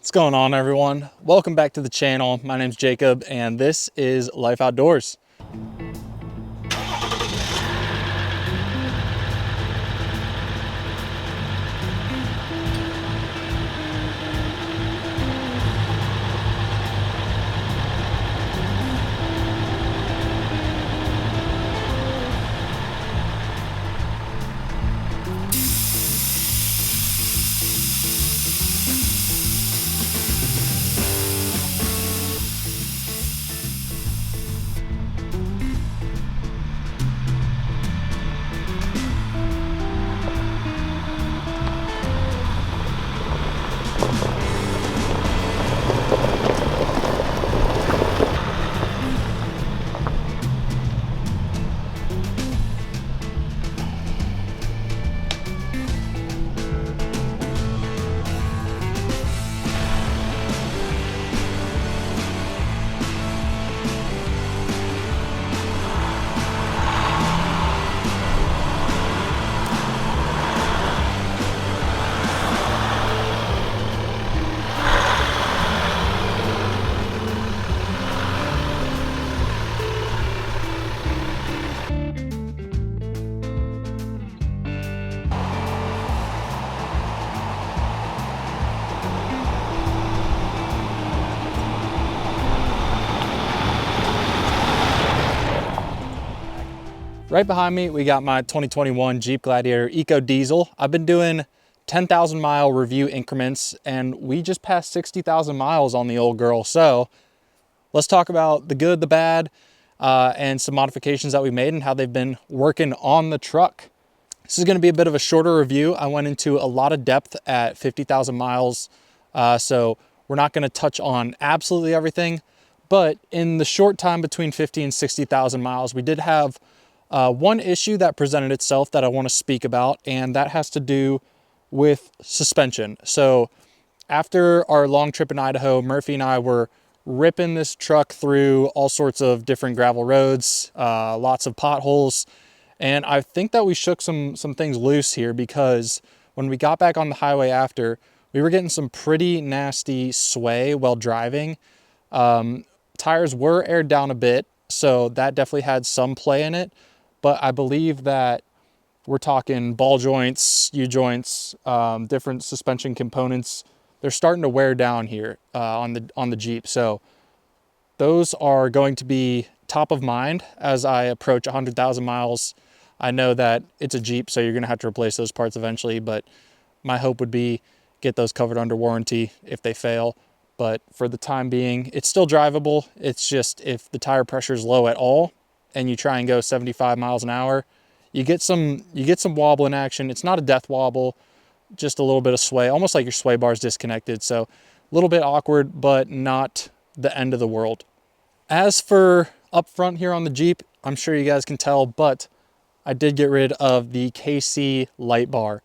What's going on, everyone? Welcome back to the channel. My name's Jacob and this is Life Outdoors. Right behind me, we got my 2021 Jeep Gladiator EcoDiesel. I've been doing 10,000 mile review increments and we just passed 60,000 miles on the old girl. So let's talk about the good, the bad, and some modifications that we made and how they've been working on the truck. This is gonna be a bit of a shorter review. I went into a lot of depth at 50,000 miles. So we're not gonna touch on absolutely everything, but in the short time between 50 and 60,000 miles, we did have one issue that presented itself that I want to speak about, and that has to do with suspension. So after our long trip in Idaho, Murphy and I were ripping this truck through all sorts of different gravel roads, lots of potholes, and I think that we shook some things loose here, because when we got back on the highway after, we were getting some pretty nasty sway while driving. Tires were aired down a bit, so that definitely had some play in it. But I believe that we're talking ball joints, U-joints, different suspension components. They're starting to wear down here on the Jeep. So those are going to be top of mind as I approach 100,000 miles. I know that it's a Jeep, so you're going to have to replace those parts eventually. But my hope would be get those covered under warranty if they fail. But for the time being, it's still drivable. It's just if the tire pressure is low at all, and you try and go 75 miles an hour, you get some wobble in action. It's not a death wobble, just a little bit of sway, almost like your sway bar is disconnected. So a little bit awkward, but not the end of the world. As for up front here on the Jeep, I'm sure you guys can tell, but I did get rid of the KC light bar.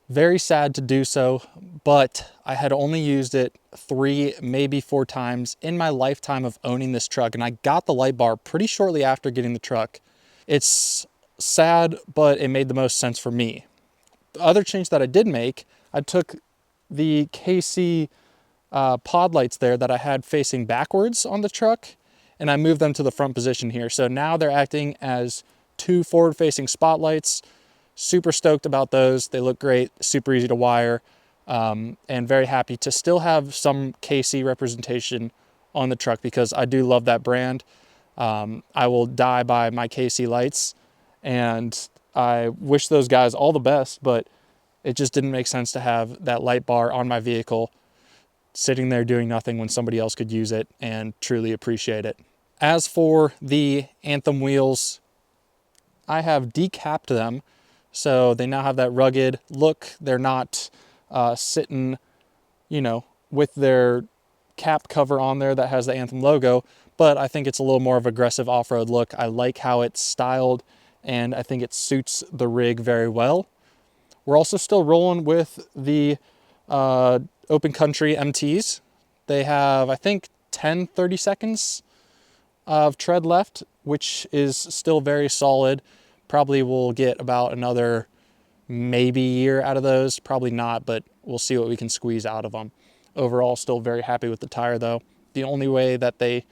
Very sad to do so, but I had only used it 3, maybe 4 times in my lifetime of owning this truck, and I got the light bar pretty shortly after getting the truck. It's sad, but it made the most sense for me. The other change that I did make, I took the KC pod lights there that I had facing backwards on the truck, and I moved them to the front position here. So now they're acting as 2 forward-facing spotlights. Super stoked about those. They look great, super easy to wire, and very happy to still have some KC representation on the truck, because I do love that brand. I will die by my KC lights, and I wish those guys all the best, but it just didn't make sense to have that light bar on my vehicle sitting there doing nothing when somebody else could use it and truly appreciate it. As for the Anthem wheels, I have decapped them. So they now have that rugged look. They're not sitting, with their cap cover on there that has the Anthem logo, but I think it's a little more of an aggressive off-road look. I like how it's styled, and I think it suits the rig very well. We're also still rolling with the Open Country MTs. They have, I think, 30 seconds of tread left, which is still very solid. Probably will get about another maybe year out of those. Probably not, but we'll see what we can squeeze out of them. Overall, still very happy with the tire though. The only way that they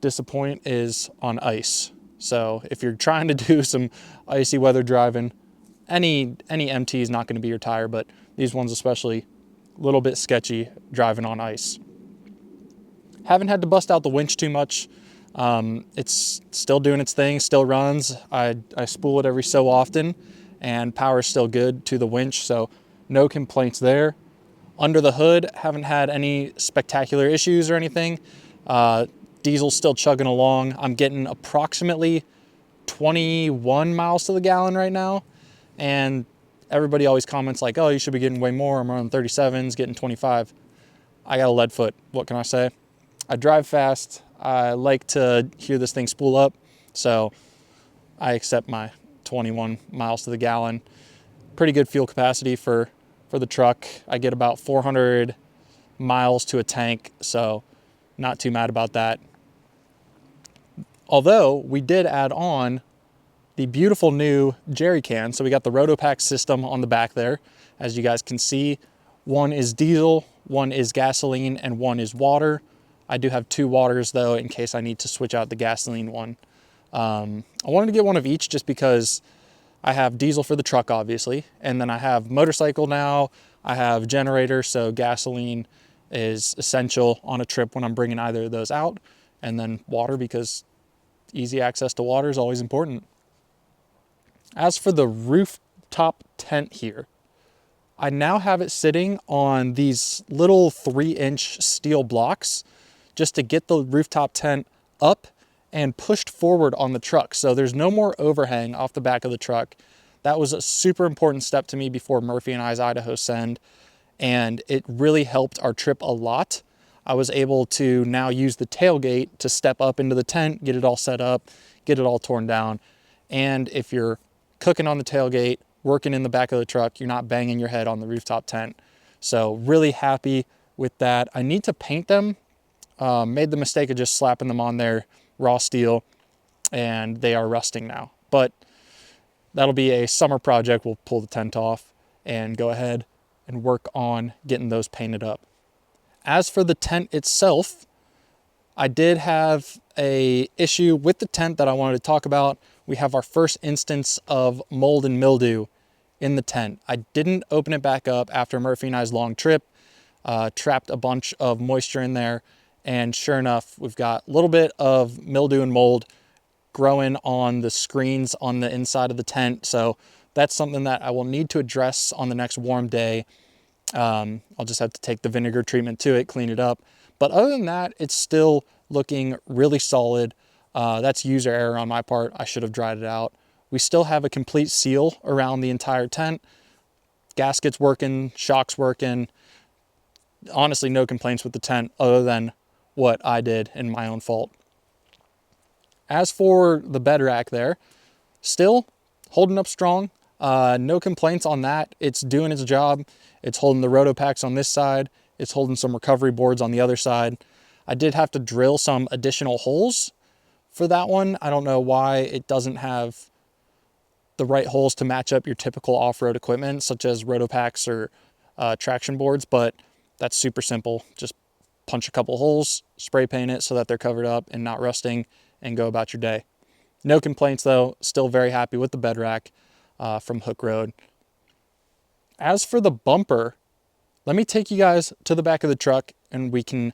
disappoint is on ice. So if you're trying to do some icy weather driving, any MT is not going to be your tire, but these ones especially, a little bit sketchy driving on ice. Haven't had to bust out the winch too much. It's still doing its thing, still runs. I spool it every so often, and power is still good to the winch, so no complaints there. Under the hood, haven't had any spectacular issues or anything. Diesel's still chugging along. I'm getting approximately 21 miles to the gallon right now, and everybody always comments like, oh, you should be getting way more. I'm running 37s, getting 25. I got a lead foot. What can I say? I drive fast. I like to hear this thing spool up, so I accept my 21 miles to the gallon. Pretty good fuel capacity for the truck. I get about 400 miles to a tank, so not too mad about that. Although we did add on the beautiful new jerry can. So we got the Rotopack system on the back there. As you guys can see, one is diesel, one is gasoline, and one is water. I do have 2 waters though, in case I need to switch out the gasoline one. I wanted to get one of each just because I have diesel for the truck, obviously, and then I have motorcycle now, I have generator, so gasoline is essential on a trip when I'm bringing either of those out, and then water, because easy access to water is always important. As for the rooftop tent here, I now have it sitting on these little 3-inch steel blocks just to get the rooftop tent up and pushed forward on the truck. So there's no more overhang off the back of the truck. That was a super important step to me before Murphy and I's Idaho send, and it really helped our trip a lot. I was able to now use the tailgate to step up into the tent, get it all set up, get it all torn down. And if you're cooking on the tailgate, working in the back of the truck, you're not banging your head on the rooftop tent. So really happy with that. I need to paint them. Made the mistake of just slapping them on there raw steel, and they are rusting now. But that'll be a summer project. We'll pull the tent off and go ahead and work on getting those painted up. As for the tent itself, I did have an issue with the tent that I wanted to talk about. We have our first instance of mold and mildew in the tent. I didn't open it back up after Murphy and I's long trip, trapped a bunch of moisture in there, and sure enough, we've got a little bit of mildew and mold growing on the screens on the inside of the tent. So that's something that I will need to address on the next warm day. I'll just have to take the vinegar treatment to it, clean it up. But other than that, it's still looking really solid. That's user error on my part. I should have dried it out. We still have a complete seal around the entire tent. Gaskets working, shocks working. Honestly, no complaints with the tent other than what I did in my own fault. As for the bed rack there, still holding up strong. No complaints on that. It's doing its job. It's holding the Rotopacks on this side. It's holding some recovery boards on the other side. I did have to drill some additional holes for that one. I don't know why it doesn't have the right holes to match up your typical off-road equipment, such as Rotopacks or traction boards, but that's super simple. Just punch a couple holes, spray paint it so that they're covered up and not rusting, and go about your day. No complaints though, still very happy with the bed rack from Hook Road. As for the bumper, let me take you guys to the back of the truck and we can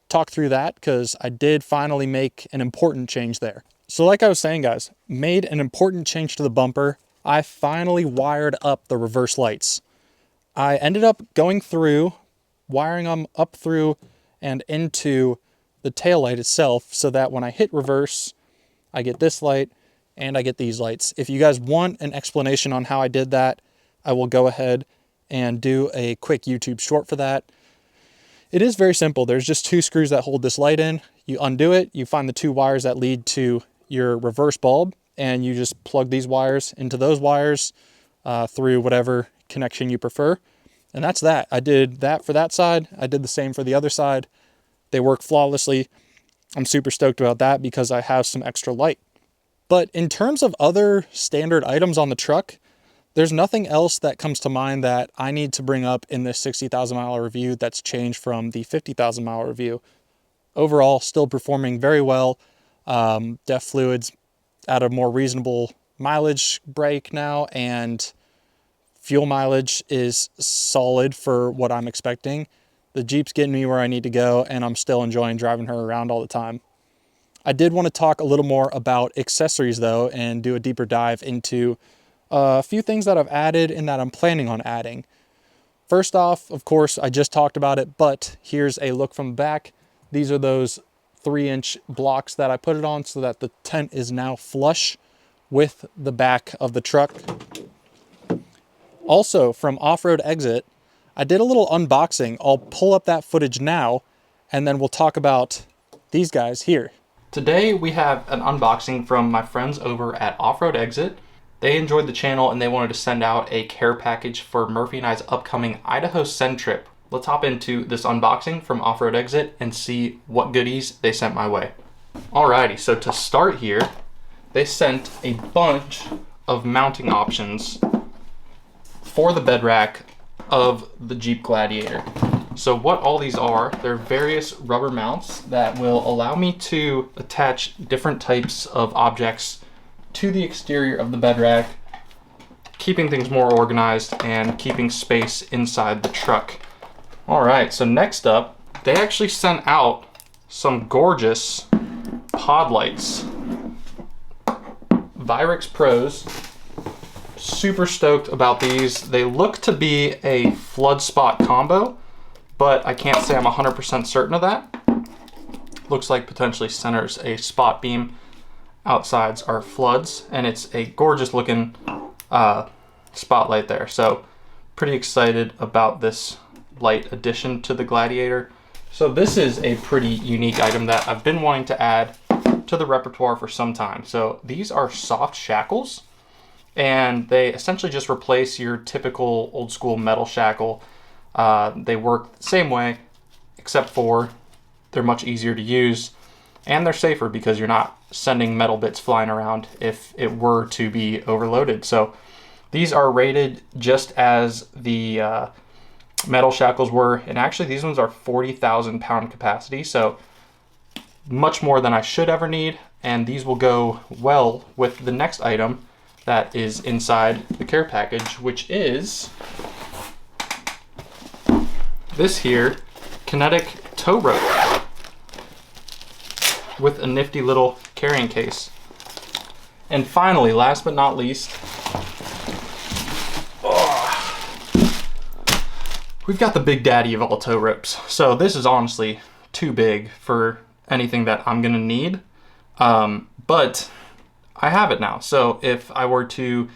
talk through that, because I did finally make an important change there. So like I was saying, guys, made an important change to the bumper. I finally wired up the reverse lights. I ended up going through, wiring them up through and into the tail light itself, so that when I hit reverse, I get this light and I get these lights. If you guys want an explanation on how I did that, I will go ahead and do a quick YouTube short for that. It is very simple. There's just 2 screws that hold this light in. You undo it, you find the 2 wires that lead to your reverse bulb, and you just plug these wires into those wires through whatever connection you prefer. And that's that. I did that for that side. I did the same for the other side. They work flawlessly. I'm super stoked about that because I have some extra light. But in terms of other standard items on the truck, There's nothing else that comes to mind that I need to bring up in this 60,000 mile review that's changed from the 50,000 mile review. Overall, still performing very well. DEF fluids at a more reasonable mileage break now, and fuel mileage is solid for what I'm expecting. The Jeep's getting me where I need to go, and I'm still enjoying driving her around all the time. I did want to talk a little more about accessories though, and do a deeper dive into a few things that I've added and that I'm planning on adding. First off, of course, I just talked about it, but here's a look from the back. These are those 3-inch blocks that I put it on so that the tent is now flush with the back of the truck. Also, from Off-Road Exit, I did a little unboxing. I'll pull up that footage now, and then we'll talk about these guys here. Today, we have an unboxing from my friends over at Off-Road Exit. They enjoyed the channel, and they wanted to send out a care package for Murphy and I's upcoming Idaho Send trip. Let's hop into this unboxing from Off-Road Exit and see what goodies they sent my way. Alrighty, so to start here, they sent a bunch of mounting options for the bed rack of the Jeep Gladiator. So what all these are, they're various rubber mounts that will allow me to attach different types of objects to the exterior of the bed rack, keeping things more organized and keeping space inside the truck. All right, so next up, they actually sent out some gorgeous pod lights. Virix Pros. Super stoked about these. They look to be a flood spot combo, but I can't say I'm 100% certain of that. Looks like potentially centers a spot beam. Outsides are floods, and it's a gorgeous looking spotlight there. So pretty excited about this light addition to the Gladiator. So this is a pretty unique item that I've been wanting to add to the repertoire for some time. So these are soft shackles, and they essentially just replace your typical old school metal shackle. They work the same way, except for they're much easier to use, and they're safer because you're not sending metal bits flying around if it were to be overloaded. So these are rated just as the metal shackles were, and actually these ones are 40,000 pound capacity, so much more than I should ever need, and these will go well with the next item that is inside the care package, which is this here kinetic tow rope with a nifty little carrying case. And finally, last but not least, we've got the big daddy of all tow ropes. So this is honestly too big for anything that I'm gonna need, but I have it now. So if I were to,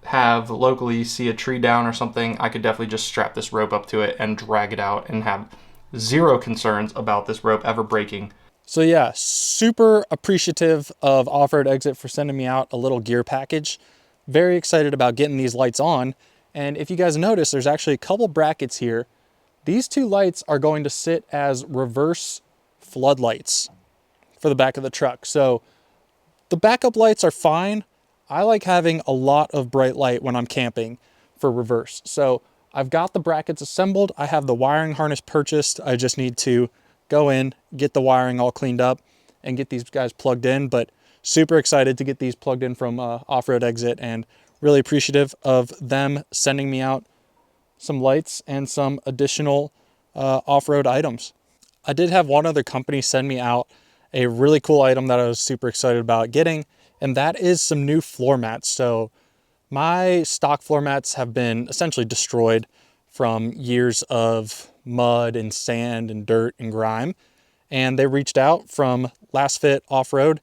have locally see a tree down or something, I could definitely just strap this rope up to it and drag it out and have zero concerns about this rope ever breaking. So yeah, super appreciative of Off-Road Exit for sending me out a little gear package. Very excited about getting these lights on. And if you guys notice, there's actually a couple brackets here. These two lights are going to sit as reverse floodlights for the back of the truck. So the backup lights are fine. I like having a lot of bright light when I'm camping for reverse. So I've got the brackets assembled. I have the wiring harness purchased. I just need to go in, get the wiring all cleaned up, and get these guys plugged in. But super excited to get these plugged in from Off-Road Exit, and really appreciative of them sending me out some lights and some additional off-road items. I did have one other company send me out a really cool item that I was super excited about getting, and that is some new floor mats. So my stock floor mats have been essentially destroyed from years of mud and sand and dirt and grime, and they reached out from Lasfit Off-Road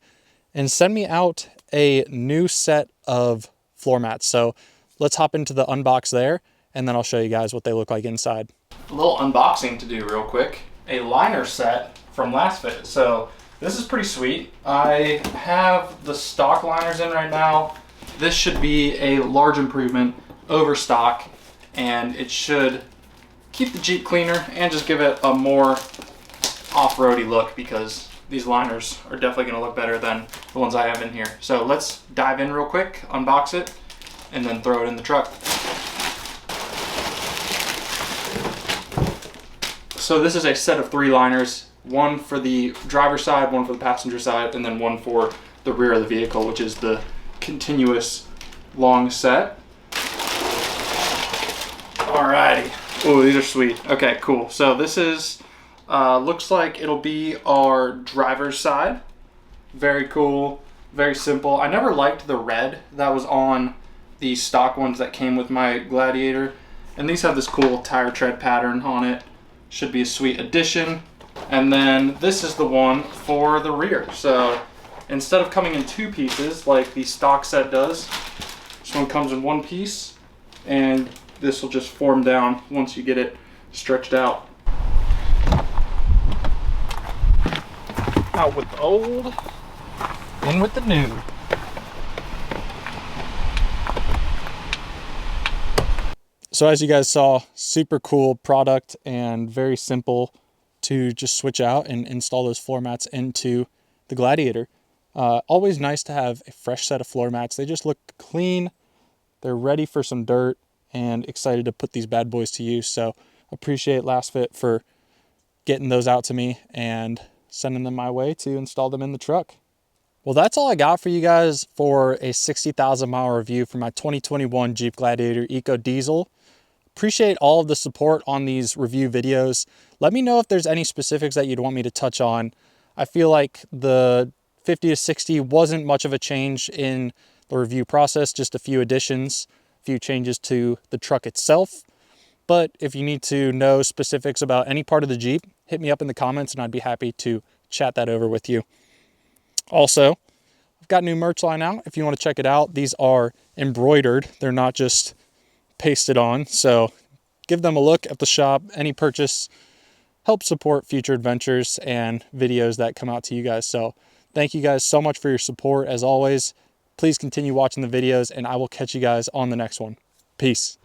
and sent me out a new set of floor mats. So let's hop into the unbox there, and then I'll show you guys what they look like inside. A little unboxing to do real quick. A liner set from Lasfit. So this is pretty sweet. I have the stock liners in right now. This should be a large improvement over stock, and it should keep the Jeep cleaner and just give it a more off-roady look, because these liners are definitely going to look better than the ones I have in here. So let's dive in real quick, unbox it, and then throw it in the truck. So this is a set of 3 liners, one for the driver's side, one for the passenger side, and then one for the rear of the vehicle, which is the continuous long set. Alrighty. Oh, these are sweet. Okay, cool. So this is, looks like it'll be our driver's side. Very cool, very simple. I never liked the red that was on the stock ones that came with my Gladiator. And these have this cool tire tread pattern on it. Should be a sweet addition. And then this is the one for the rear. So instead of coming in 2 pieces like the stock set does, this one comes in 1 piece, and this will just form down once you get it stretched out. Out with the old, in with the new. So as you guys saw, super cool product and very simple to just switch out and install those floor mats into the Gladiator. Always nice to have a fresh set of floor mats. They just look clean. They're ready for some dirt, and excited to put these bad boys to use. So appreciate Lasfit for getting those out to me and sending them my way to install them in the truck. Well, that's all I got for you guys for a 60,000 mile review for my 2021 Jeep Gladiator EcoDiesel. Appreciate all of the support on these review videos. Let me know if there's any specifics that you'd want me to touch on. I feel like the 50 to 60 wasn't much of a change in the review process, just a few additions, a few changes to the truck itself. But if you need to know specifics about any part of the Jeep, hit me up in the comments and I'd be happy to chat that over with you. Also, I've got new merch line out if you want to check it out. These are embroidered. They're not just pasted on. So give them a look at the shop. Any purchase helps support future adventures and videos that come out to you guys. So thank you guys so much for your support. As always, please continue watching the videos and I will catch you guys on the next one. Peace.